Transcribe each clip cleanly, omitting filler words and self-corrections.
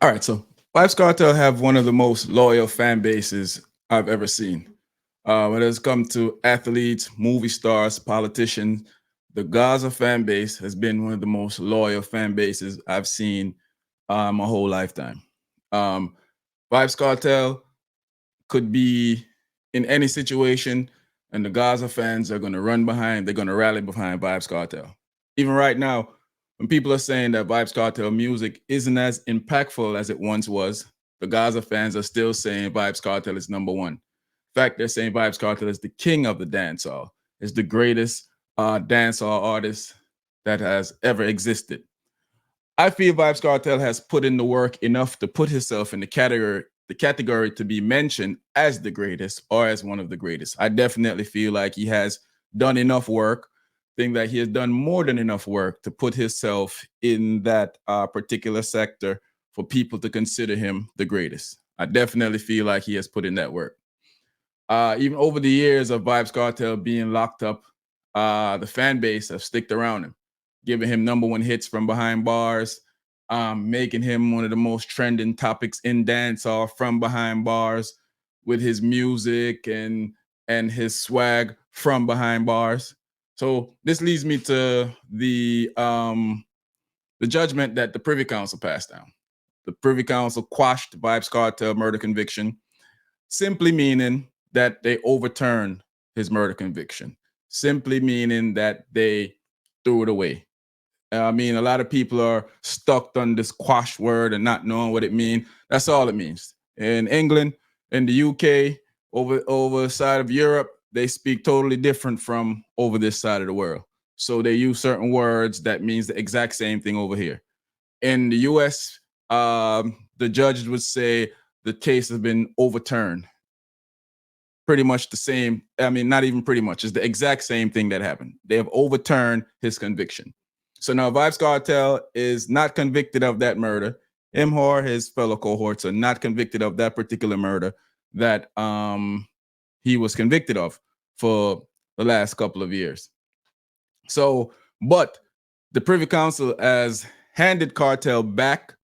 All right, so Vybz Kartel have one of the most loyal fan bases I've ever seen. When it's come to athletes, movie stars, politicians, the Gaza fan base has been one of the most loyal fan bases I've seen my whole lifetime. Um, Vybz Kartel could be in any situation, and the Gaza fans are going to run behind, they're going to rally behind Vybz Kartel. Even right now, when people are saying that Vybz Kartel music isn't as impactful as it once was, the Gaza fans are still saying Vybz Kartel is number one. In fact, they're saying Vybz Kartel is the king of the dancehall, is the greatest dancehall artist that has ever existed. I feel Vybz Kartel has put in the work enough to put himself in the category to be mentioned as the greatest or as one of the greatest. I definitely feel like he has done enough work. Think that he has done more than enough work to put himself in that particular sector for people to consider him the greatest. I definitely feel like he has put in that work. Even over the years of Vybz Kartel being locked up, the fan base have sticked around him, giving him number one hits from behind bars, making him one of the most trending topics in dancehall from behind bars with his music and his swag from behind bars. So this leads me to the judgment that the Privy Council passed down. The Privy Council quashed Vybz Kartel murder conviction, simply meaning that they overturned his murder conviction, simply meaning that they threw it away. I mean, a lot of people are stuck on this quash word and not knowing what it means. That's all it means. In England, in the UK, over the side of Europe, they speak totally different from over this side of the world. So they use certain words that means the exact same thing over here. In the US, the judges would say the case has been overturned. Pretty much the same. I mean, not even pretty much. It's the exact same thing that happened. They have overturned his conviction. So now Vybz Kartel is not convicted of that murder. Him or his fellow cohorts are not convicted of that particular murder that he was convicted of for the last couple of years. So, but the Privy Council has handed Cartel back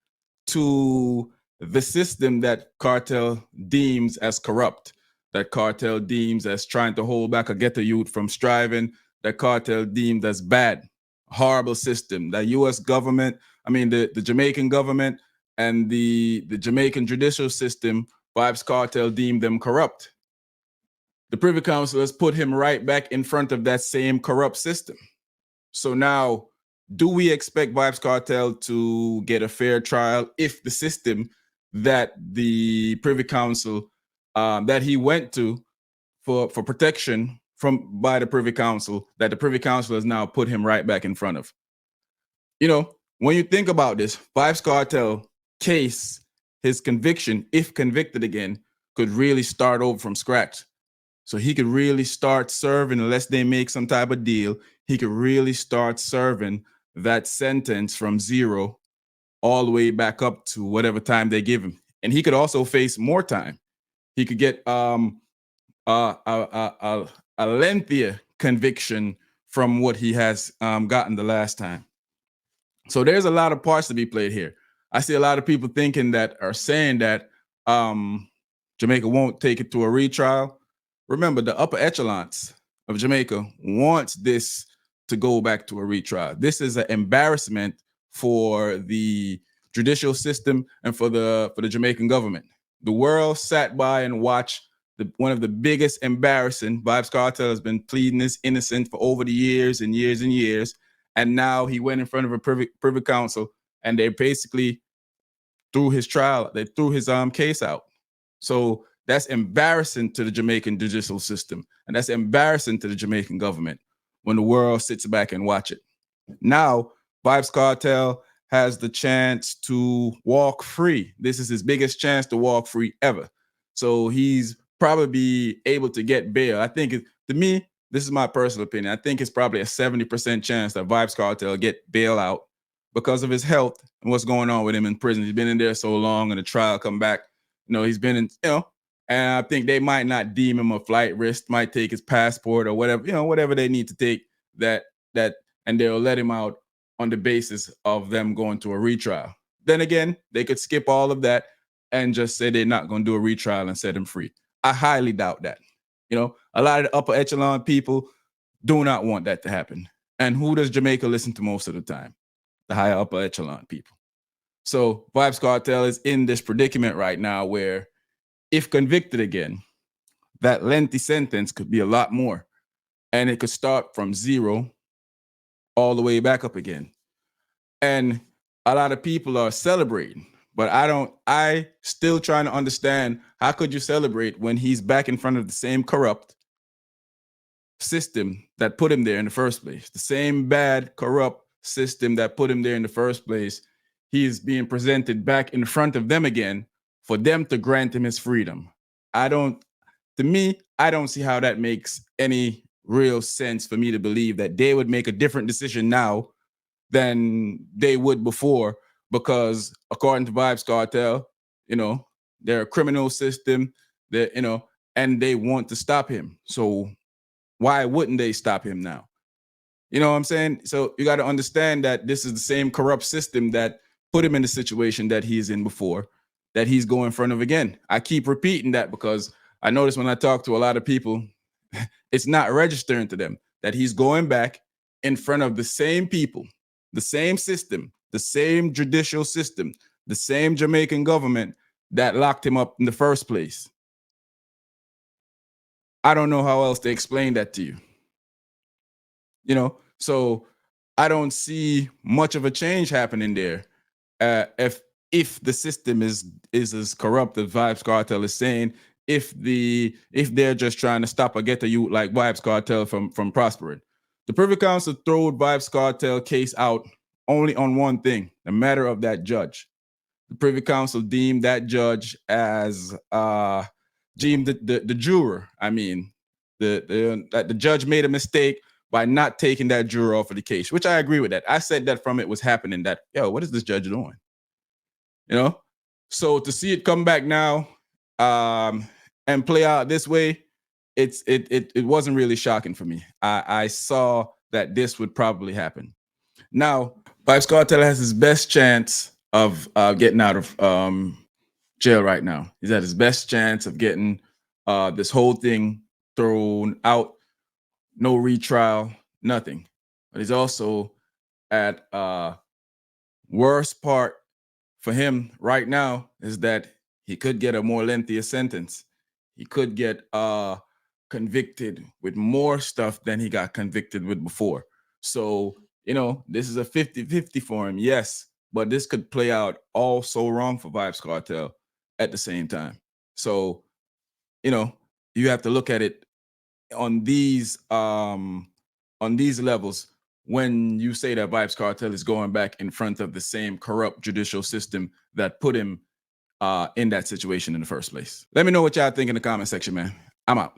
to the system that Cartel deems as corrupt, that Cartel deems as trying to hold back a ghetto youth from striving, that Cartel deemed as bad, horrible system. The U.S. government, I mean the Jamaican government and the Jamaican judicial system, Vybz Kartel deemed them corrupt. The Privy Council has put him right back in front of that same corrupt system. So now, do we expect Vybz Kartel to get a fair trial if the system that the Privy Council that he went to for protection from by the Privy Council, that the Privy Council has now put him right back in front of? You know, when you think about this, Vybz Kartel case, his conviction, if convicted again, could really start over from scratch. So he could really start serving, unless they make some type of deal, he could really start serving that sentence from zero all the way back up to whatever time they give him. And he could also face more time. He could get a lengthier conviction from what he has gotten the last time. So there's a lot of parts to be played here. I see a lot of people thinking that are saying that Jamaica won't take it to a retrial. Remember, the upper echelons of Jamaica wants this to go back to a retrial. This is an embarrassment for the judicial system and for the Jamaican government. The world sat by and watched one of the biggest embarrassing. Vybz Kartel has been pleading his innocent for over the years and years and years, and now he went in front of a privy council, and they basically threw his trial. They threw his case out. So that's embarrassing to the Jamaican judicial system, and that's embarrassing to the Jamaican government when the world sits back and watch it. Now, Vybz Kartel has the chance to walk free. This is his biggest chance to walk free ever. So he's probably be able to get bail. I think, to me, this is my personal opinion, I think it's probably a 70% chance that Vybz Kartel get bail out because of his health and what's going on with him in prison. He's been in there so long, and the trial come back. He's been in, and I think they might not deem him a flight risk, might take his passport or whatever, whatever they need to take and they'll let him out on the basis of them going to a retrial. Then again, they could skip all of that and just say they're not going to do a retrial and set him free. I highly doubt that. A lot of the upper echelon people do not want that to happen. And who does Jamaica listen to most of the time? The higher upper echelon people. So Vybz Kartel is in this predicament right now where if convicted again, that lengthy sentence could be a lot more. And it could start from 0 all the way back up again. And a lot of people are celebrating, but I still trying to understand, how could you celebrate when he's back in front of the same corrupt system that put him there in the first place? The same bad, corrupt system that put him there in the first place. He is being presented back in front of them again for them to grant him his freedom. To me, I don't see how that makes any real sense for me to believe that they would make a different decision now than they would before, because according to Vybz Kartel, they're a criminal system that, and they want to stop him. So why wouldn't they stop him now? You know what I'm saying? So you got to understand that this is the same corrupt system that put him in the situation that he's in before, that he's going in front of again. I keep repeating that because I notice when I talk to a lot of people, it's not registering to them that he's going back in front of the same people, the same system, the same judicial system, the same Jamaican government that locked him up in the first place. I don't know how else to explain that to you. So I don't see much of a change happening there. If the system is as corrupt as Vybz Kartel is saying, if they're just trying to stop a ghetto youth like Vybz Kartel from prospering. The Privy Council threw Vybz Kartel case out only on one thing, the matter of that judge. The Privy Council deemed that judge as deemed the juror. I mean, the judge made a mistake by not taking that juror off of the case, which I agree with that. I said that from it was happening, that, what is this judge doing? So to see it come back now and play out this way, it wasn't really shocking for me. I saw that this would probably happen. Now, Vybz Kartel has his best chance of getting out of jail right now. He's at his best chance of getting this whole thing thrown out. No retrial, nothing. But he's also at worst part for him right now is that he could get a more lengthier sentence. He could get convicted with more stuff than he got convicted with before. So, this is a 50-50 for him, yes, but this could play out all so wrong for Vybz Kartel at the same time. So, you have to look at it on these levels when you say that Vybz Kartel is going back in front of the same corrupt judicial system that put him in that situation in the first place. Let me know what y'all think in the comment section, man. I'm out.